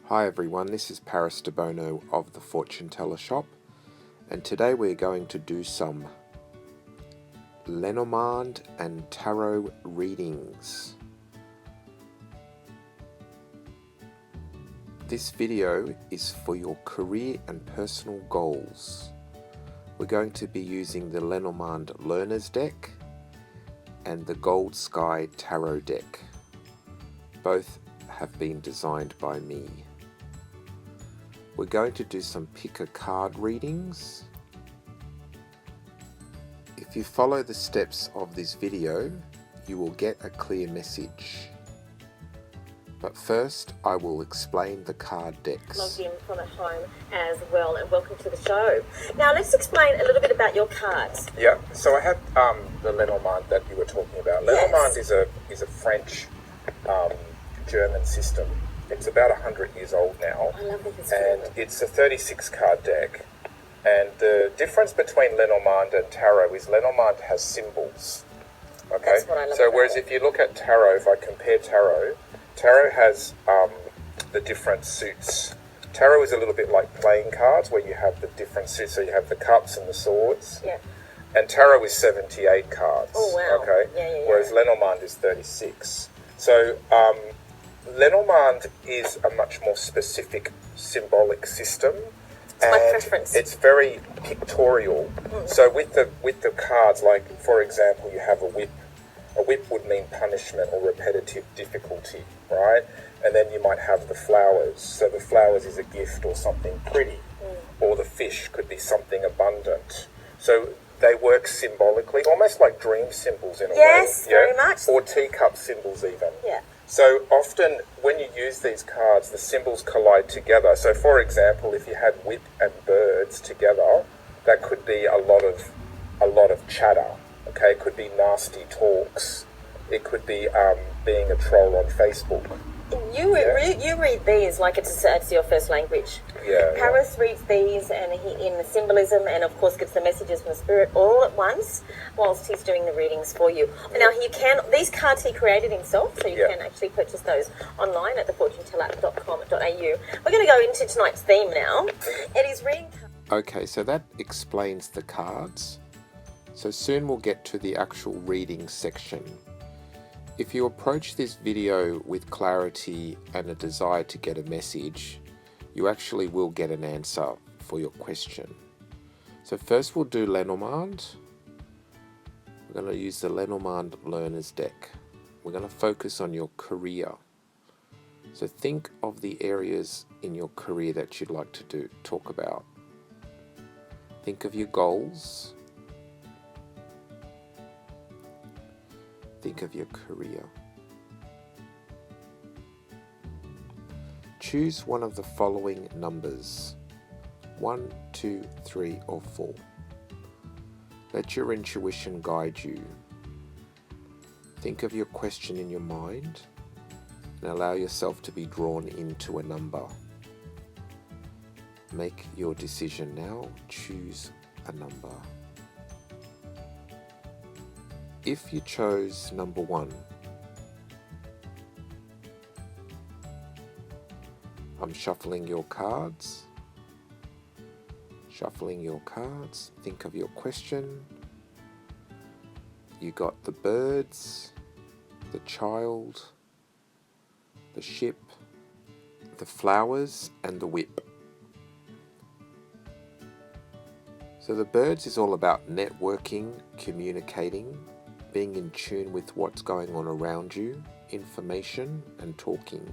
Hi everyone, this is Paris Debono of the Fortune Teller Shop, and today we're going to do some Lenormand and Tarot readings. This video is for your career and personal goals. We're going to be using the Lenormand Learner's Deck and the Gold Sky Tarot Deck. Both have been designed by me. We're going to do some pick a card readings. If you follow the steps of this video, you will get a clear message. But first, I will explain the card decks. Logged in from at home as well, and welcome to the show. Now let's explain a little bit about your cards. Yeah, so I have the Lenormand that you were talking about. Lenormand is a French German system. It's about 100 years old now. I love the history. And it's a 36 card deck. And the difference between Lenormand and Tarot is Lenormand has symbols. Okay? That's what I love so about whereas it. if you look at Tarot, if I compare Tarot has the different suits. Tarot is a little bit like playing cards where you have the different suits. So you have the cups and the swords. Yeah. And Tarot is 78 cards. Oh, wow. Okay? Yeah. Whereas Lenormand is 36. So Lenormand is a much more specific symbolic system. It's my preference. It's very pictorial. So with the cards, like for example, you have a whip. A whip would mean punishment or repetitive difficulty, right? And then you might have the flowers. So the flowers is a gift or something pretty. Or the fish could be something abundant. So they work symbolically, almost like dream symbols in a way. Yes, very much. Or teacup symbols even. Yeah. So often when you use these cards, the symbols collide together. So for example, if you had whip and birds together, that could be a lot of chatter. Okay, it could be nasty talks. It could be being a troll on Facebook. You read these like it's your first language. Yeah. Paris reads these and he in the symbolism and of course gets the messages from the spirit all at once whilst he's doing the readings for you. Now these cards he created himself, so you can actually purchase those online at thefortuneteller.com.au. We're going to go into tonight's theme now. It is reading cards. Okay, so that explains the cards. So soon we'll get to the actual reading section. If you approach this video with clarity and a desire to get a message, you actually will get an answer for your question. So first we'll do Lenormand. We're going to use the Lenormand Learner's Deck. We're going to focus on your career. So think of the areas in your career that you'd like to talk about. Think of your goals. Think of your career. Choose one of the following numbers: 1, 2, 3, or 4. Let your intuition guide you. Think of your question in your mind and allow yourself to be drawn into a number. Make your decision now. Choose a number. If you chose number 1, I'm shuffling your cards. Shuffling your cards. Think of your question. You got the birds, the child, the ship, the flowers, and the whip. So the birds is all about networking, communicating, being in tune with what's going on around you, information, and talking.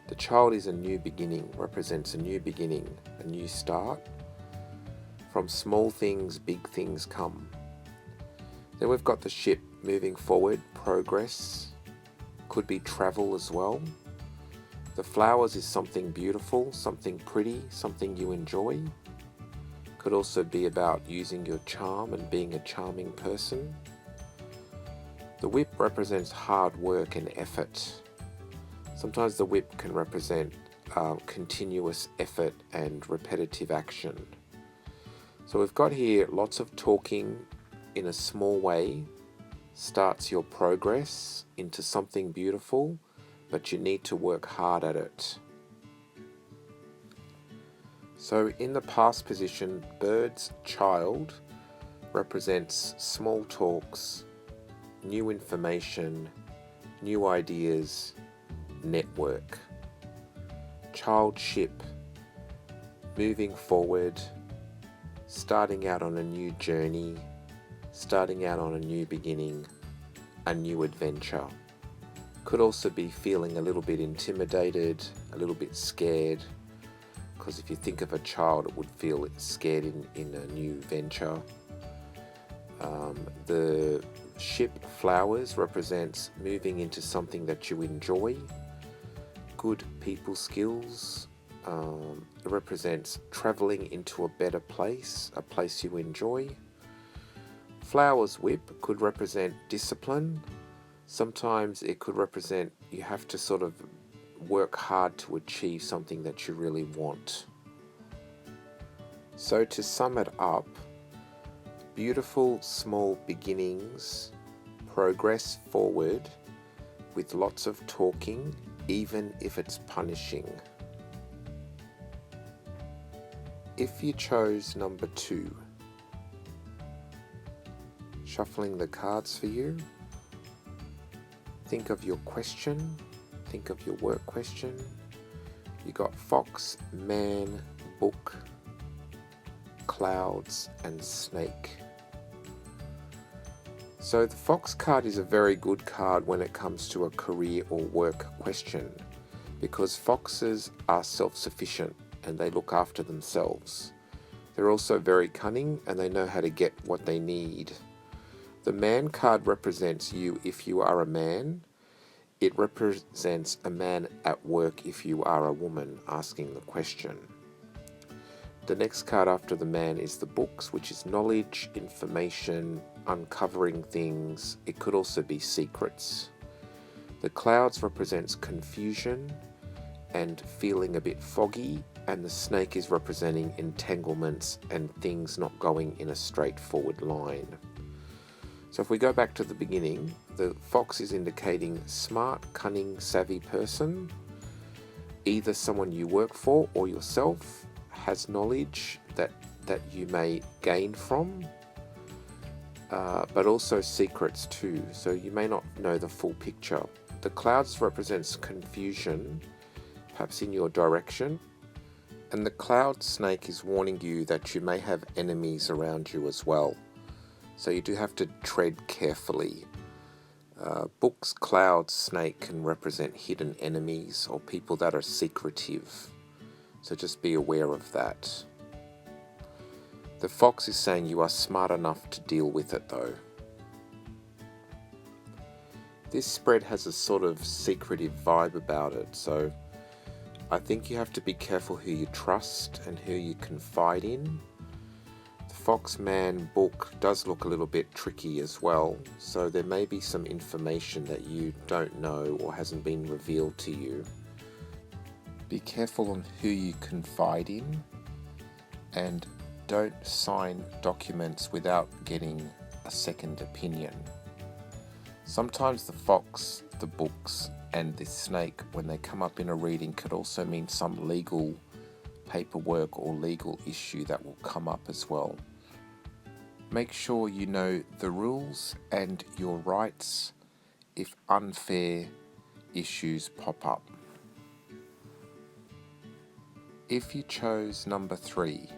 The child is a new beginning, represents a new beginning, a new start. From small things, big things come. Then we've got the ship moving forward, progress, could be travel as well. The flowers is something beautiful, something pretty, something you enjoy. Could also be about using your charm and being a charming person. The whip represents hard work and effort. Sometimes the whip can represent continuous effort and repetitive action. So we've got here lots of talking in a small way starts your progress into something beautiful, but you need to work hard at it. So in the past position, bird's child represents small talks, new information, new ideas, network. Child ship, moving forward, starting out on a new journey, starting out on a new beginning, a new adventure. Could also be feeling a little bit intimidated, a little bit scared, because if you think of a child, it would feel scared in a new venture. The ship flowers represents moving into something that you enjoy. Good people skills. It represents traveling into a better place, a place you enjoy. Flowers whip could represent discipline. Sometimes it could represent you have to sort of work hard to achieve something that you really want. So to sum it up, beautiful small beginnings, progress forward with lots of talking, even if it's punishing. If you chose number 2, shuffling the cards for you, think of your question, think of your work question. You got fox, man, book, clouds, and snake. So the fox card is a very good card when it comes to a career or work question, because foxes are self-sufficient and they look after themselves. They're also very cunning and they know how to get what they need. The man card represents you if you are a man. It represents a man at work if you are a woman asking the question. The next card after the man is the books, which is knowledge, information, uncovering things. It could also be secrets. The clouds represents confusion and feeling a bit foggy, and the snake is representing entanglements and things not going in a straightforward line. So if we go back to the beginning, the fox is indicating smart, cunning, savvy person, either someone you work for or yourself, has knowledge that you may gain from, but also secrets too, so you may not know the full picture. The clouds represents confusion, perhaps in your direction, and the cloud snake is warning you that you may have enemies around you as well, so you do have to tread carefully. Books, cloud, snake can represent hidden enemies or people that are secretive. So just be aware of that. The fox is saying you are smart enough to deal with it though. This spread has a sort of secretive vibe about it, so I think you have to be careful who you trust and who you confide in. The Fox Man book does look a little bit tricky as well, so there may be some information that you don't know or hasn't been revealed to you. Be careful on who you confide in, and don't sign documents without getting a second opinion. Sometimes the fox, the books, and the snake, when they come up in a reading, could also mean some legal paperwork or legal issue that will come up as well. Make sure you know the rules and your rights if unfair issues pop up. If you chose number 3,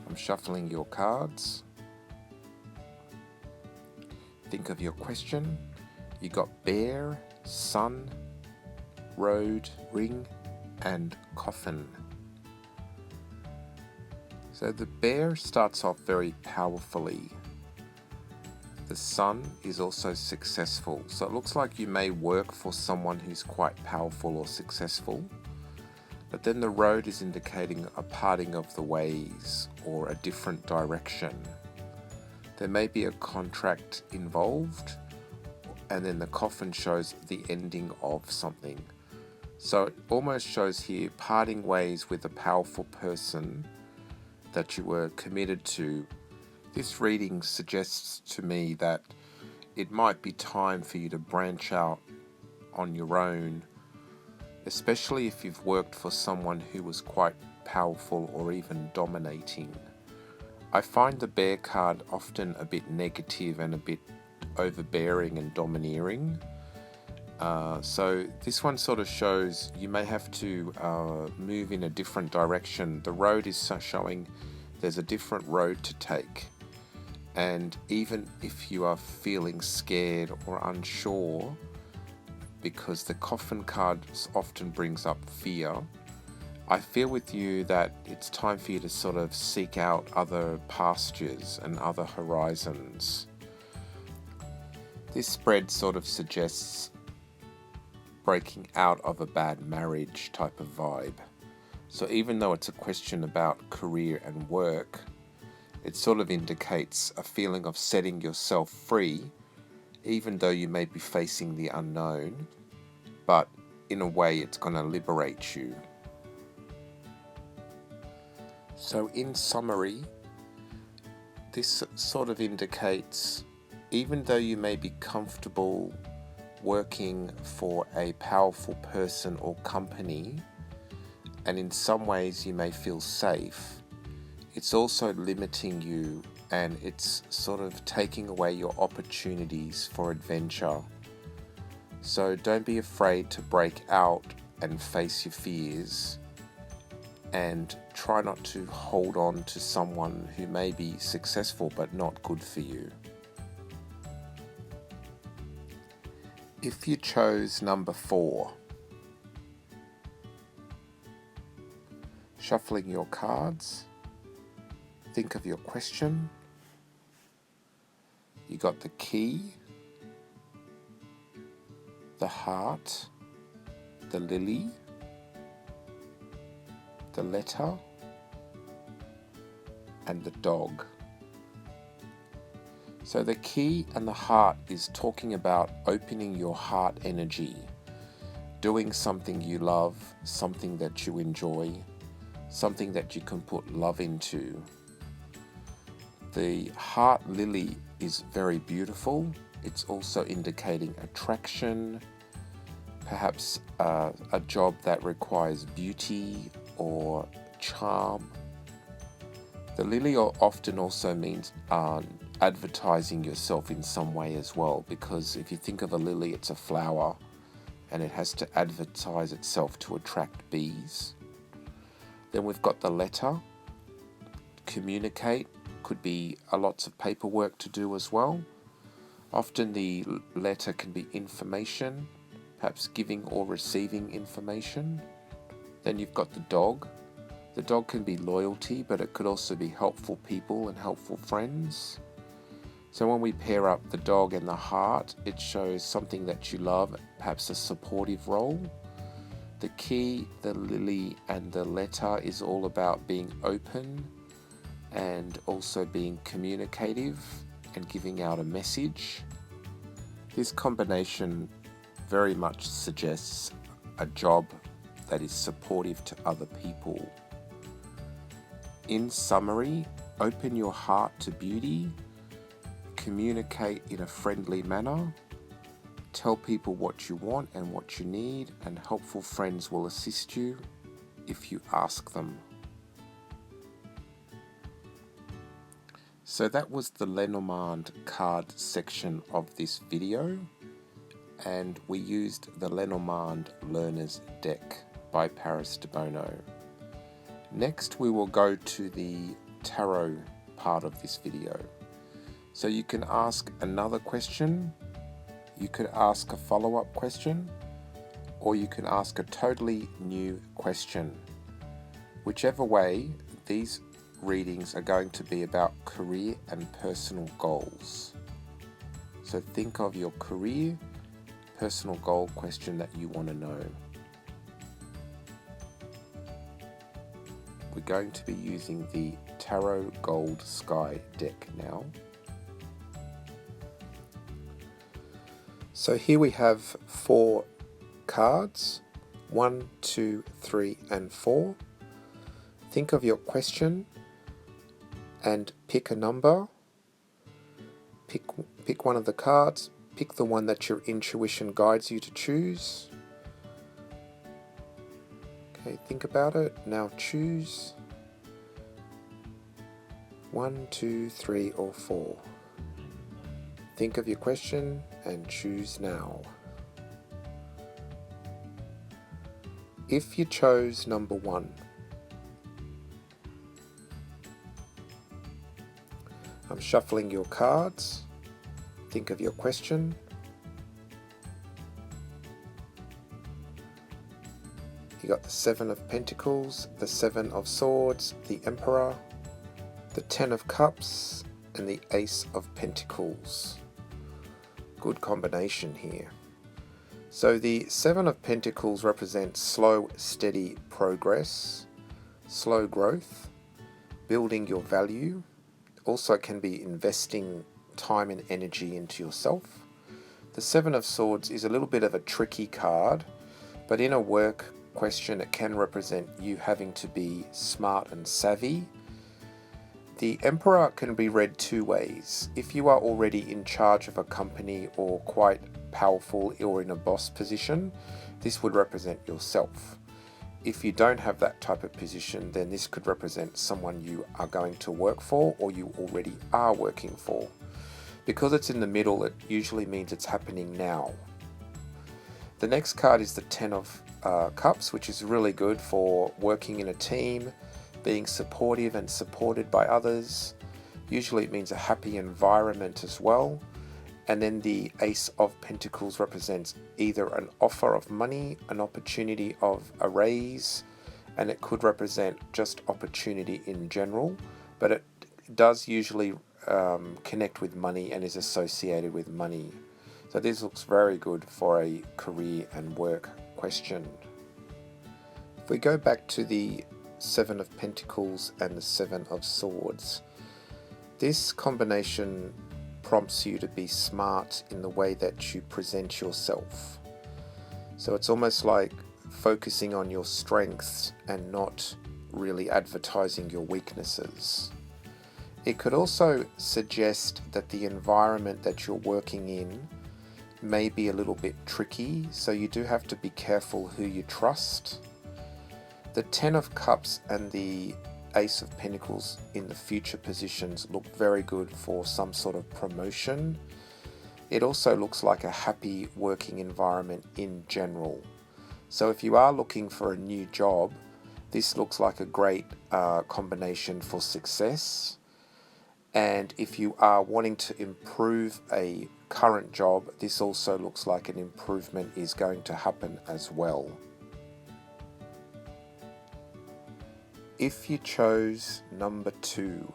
I'm shuffling your cards. Think of your question. You got bear, sun, road, ring, and coffin. So the bear starts off very powerfully. The sun is also successful. So it looks like you may work for someone who's quite powerful or successful. But then the road is indicating a parting of the ways or a different direction. There may be a contract involved, and then the coffin shows the ending of something. So it almost shows here parting ways with a powerful person that you were committed to. This reading suggests to me that it might be time for you to branch out on your own, especially if you've worked for someone who was quite powerful or even dominating. I find the Bear card often a bit negative and a bit overbearing and domineering. So this one sort of shows you may have to move in a different direction. The road is showing there's a different road to take. And even if you are feeling scared or unsure, because the Coffin card often brings up fear, I feel with you that it's time for you to sort of seek out other pastures and other horizons. This spread sort of suggests breaking out of a bad marriage type of vibe. So even though it's a question about career and work, it sort of indicates a feeling of setting yourself free, even though you may be facing the unknown, but in a way it's going to liberate you. So in summary, this sort of indicates, even though you may be comfortable working for a powerful person or company, and in some ways you may feel safe, it's also limiting you, and it's sort of taking away your opportunities for adventure. So don't be afraid to break out and face your fears, and try not to hold on to someone who may be successful but not good for you. If you chose number 4, shuffling your cards, think of your question. You got the key, the heart, the lily, the letter, and the dog. So the key and the heart is talking about opening your heart energy, doing something you love, something that you enjoy, something that you can put love into. The heart lily is very beautiful. It's also indicating attraction, perhaps a job that requires beauty or charm. The lily often also means advertising yourself in some way as well, because if you think of a lily, it's a flower and it has to advertise itself to attract bees. Then we've got the letter, communicate, could be lots of paperwork to do as well. Often the letter can be information, perhaps giving or receiving information. Then you've got the dog. The dog can be loyalty, but it could also be helpful people and helpful friends. So when we pair up the dog and the heart, it shows something that you love, perhaps a supportive role. The key, the lily, and the letter is all about being open and also being communicative and giving out a message. This combination very much suggests a job that is supportive to other people. In summary, open your heart to beauty, communicate in a friendly manner, tell people what you want and what you need, and helpful friends will assist you if you ask them. So that was the Lenormand card section of this video, and we used the Lenormand Learner's Deck by Paris Debono. Next we will go to the tarot part of this video. So you can ask another question, you could ask a follow-up question, or you can ask a totally new question. Whichever way, these readings are going to be about career and personal goals. So think of your career, personal goal question that you want to know. We're going to be using the Tarot Gold Sky deck now. So here we have 4 cards, 1, 2, 3, and 4. Think of your question and pick a number. Pick one of the cards. Pick the one that your intuition guides you to choose. Okay, think about it. Now choose 1, 2, 3, or 4. Think of your question and choose now. If you chose number 1, I'm shuffling your cards. Think of your question. You got the 7 of Pentacles, the 7 of Swords, the Emperor, the 10 of Cups, and the Ace of Pentacles. Good combination here. So the 7 of Pentacles represents slow, steady progress, slow growth, building your value. Also can be investing time and energy into yourself. The 7 of Swords is a little bit of a tricky card, but in a work question it can represent you having to be smart and savvy. The Emperor can be read 2 ways. If you are already in charge of a company or quite powerful or in a boss position, this would represent yourself. If you don't have that type of position, then this could represent someone you are going to work for or you already are working for. Because it's in the middle, it usually means it's happening now. The next card is the 10 of Cups, which is really good for working in a team, being supportive and supported by others. Usually it means a happy environment as well. And then the Ace of Pentacles represents either an offer of money, an opportunity of a raise, and it could represent just opportunity in general, but it does usually connect with money and is associated with money. So this looks very good for a career and work question. If we go back to the 7 of Pentacles and the 7 of Swords, this combination prompts you to be smart in the way that you present yourself. So it's almost like focusing on your strengths and not really advertising your weaknesses. It could also suggest that the environment that you're working in may be a little bit tricky, so you do have to be careful who you trust. The 10 of Cups and the Ace of Pentacles in the future positions look very good for some sort of promotion. It also looks like a happy working environment in general. So if you are looking for a new job, this looks like a great combination for success. And if you are wanting to improve a current job, this also looks like an improvement is going to happen as well. If you chose number 2,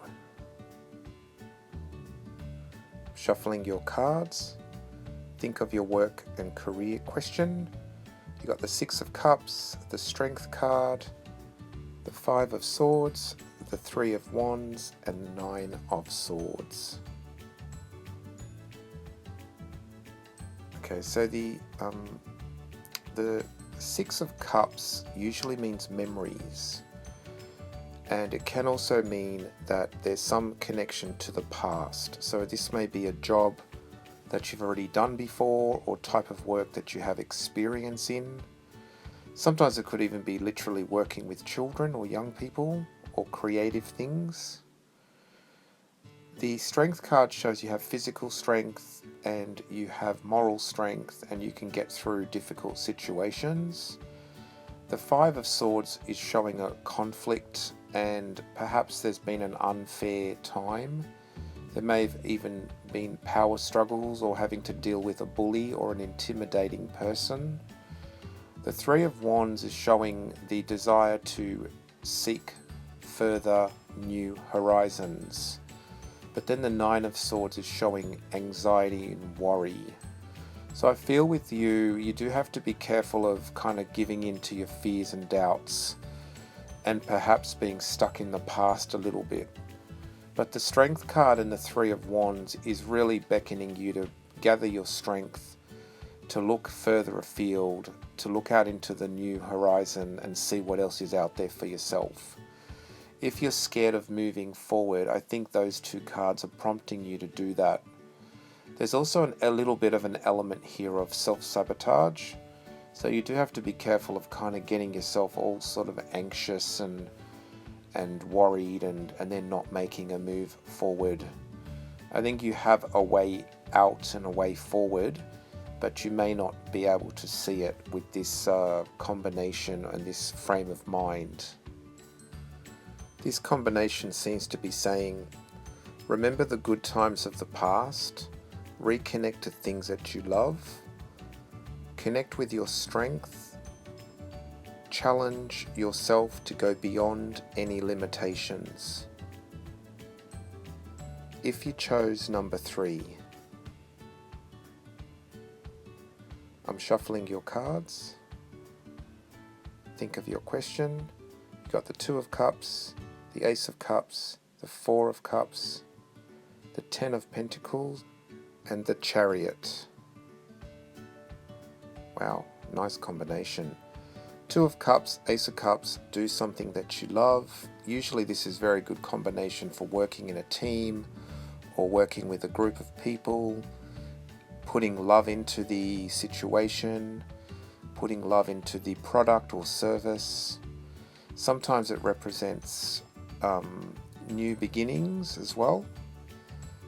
shuffling your cards, think of your work and career question. You got the 6 of Cups, the Strength card, the 5 of Swords, the 3 of Wands, and the 9 of Swords. Okay, so the 6 of Cups usually means memories. And it can also mean that there's some connection to the past. So this may be a job that you've already done before or type of work that you have experience in. Sometimes it could even be literally working with children or young people or creative things. The Strength card shows you have physical strength and you have moral strength and you can get through difficult situations. The 5 of Swords is showing a conflict and perhaps there's been an unfair time. There may have even been power struggles or having to deal with a bully or an intimidating person. The 3 of Wands is showing the desire to seek further new horizons. But then the 9 of Swords is showing anxiety and worry. So I feel with you, you do have to be careful of kind of giving in to your fears and doubts and perhaps being stuck in the past a little bit. But the Strength card and the 3 of Wands is really beckoning you to gather your strength, to look further afield, to look out into the new horizon and see what else is out there for yourself. If you're scared of moving forward, I think those 2 cards are prompting you to do that. There's also a little bit of an element here of self-sabotage. So you do have to be careful of kind of getting yourself all sort of anxious and worried and then not making a move forward. I think you have a way out and a way forward, but you may not be able to see it with this combination and this frame of mind. This combination seems to be saying, remember the good times of the past, reconnect to things that you love, connect with your strength, challenge yourself to go beyond any limitations. If you chose number 3, I'm shuffling your cards. Think of your question. You've got the 2 of Cups, the Ace of Cups, the 4 of Cups, the 10 of Pentacles, and the Chariot. Wow, nice combination. 2 of Cups, Ace of Cups, do something that you love. Usually this is a very good combination for working in a team or working with a group of people, putting love into the situation, putting love into the product or service. Sometimes it represents new beginnings as well.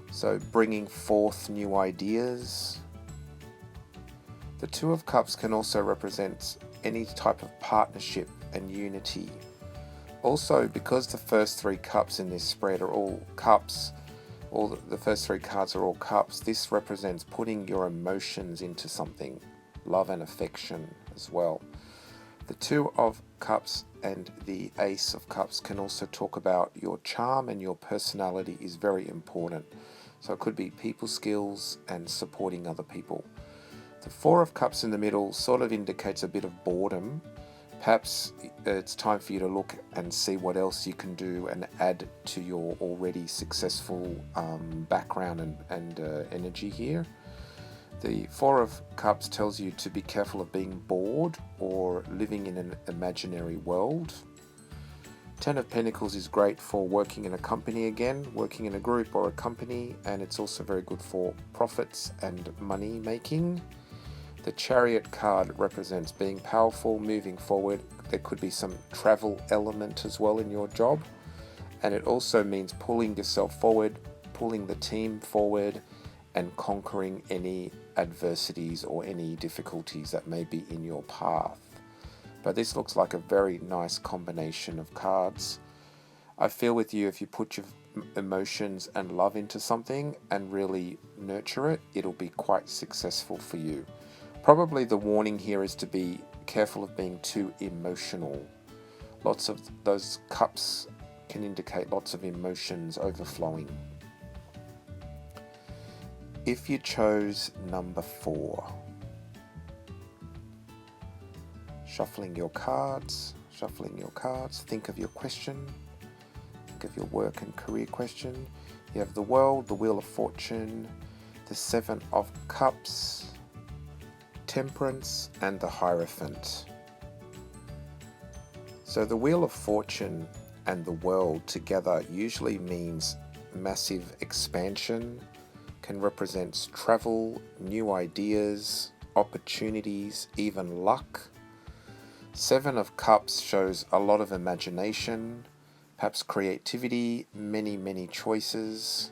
So bringing forth new ideas. The 2 of Cups can also represent any type of partnership and unity. Also, because the first 3 cups in this spread are all cups, the first 3 cards are all cups, this represents putting your emotions into something, love and affection as well. The 2 of Cups and the Ace of Cups can also talk about your charm, and your personality is very important. So it could be people skills and supporting other people. The 4 of Cups in the middle sort of indicates a bit of boredom. Perhaps it's time for you to look and see what else you can do and add to your already successful background and energy here. The 4 of Cups tells you to be careful of being bored or living in an imaginary world. 10 of Pentacles is great for working in a company again, working in a group or a company, and it's also very good for profits and money making. The Chariot card represents being powerful, moving forward. There could be some travel element as well in your job. And it also means pulling yourself forward, pulling the team forward, and conquering any adversities or any difficulties that may be in your path. But this looks like a very nice combination of cards. I feel with you, if you put your emotions and love into something and really nurture it, it'll be quite successful for you. Probably the warning here is to be careful of being too emotional. Lots of those cups can indicate lots of emotions overflowing. If you chose number 4, shuffling your cards, think of your question, think of your work and career question. You have the World, the Wheel of Fortune, the 7 of Cups, Temperance, and the Hierophant. So the Wheel of Fortune and the World together usually means massive expansion, can represent travel, new ideas, opportunities, even luck. 7 of Cups shows a lot of imagination, perhaps creativity, many choices.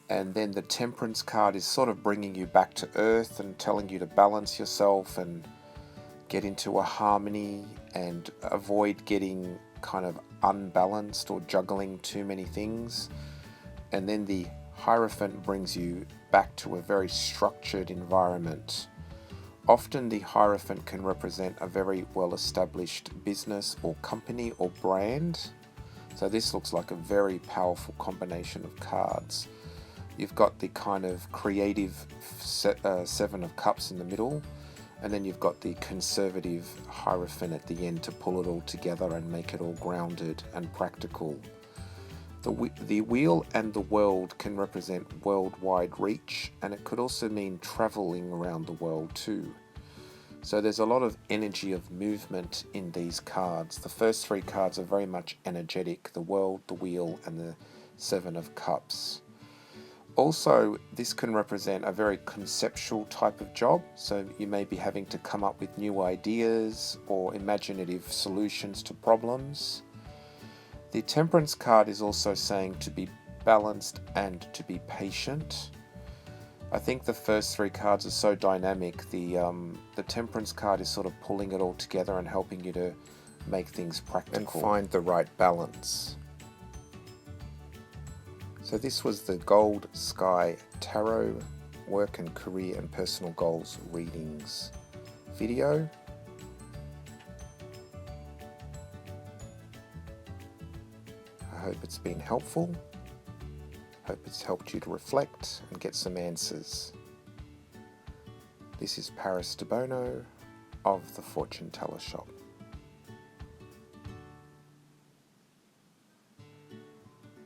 And then the Temperance card is sort of bringing you back to earth and telling you to balance yourself and get into a harmony and avoid getting kind of unbalanced or juggling too many things. And then the Hierophant brings you back to a very structured environment. Often the Hierophant can represent a very well-established business or company or brand. So this looks like a very powerful combination of cards. You've got the kind of creative 7 of Cups in the middle, and then you've got the conservative Hierophant at the end to pull it all together and make it all grounded and practical. The Wheel and the World can represent worldwide reach, and it could also mean traveling around the world too. So there's a lot of energy of movement in these cards. The first 3 cards are very much energetic, the World, the Wheel, and the 7 of Cups. Also, this can represent a very conceptual type of job, so you may be having to come up with new ideas or imaginative solutions to problems. The Temperance card is also saying to be balanced and to be patient. I think the first three cards are so dynamic. The Temperance card is sort of pulling it all together and helping you to make things practical and find the right balance. So this was the Gold Sky Tarot Work and Career and Personal Goals Readings video. I hope it's been helpful. Hope it's helped you to reflect and get some answers. This is Paris Debono of the Fortune Teller Shop.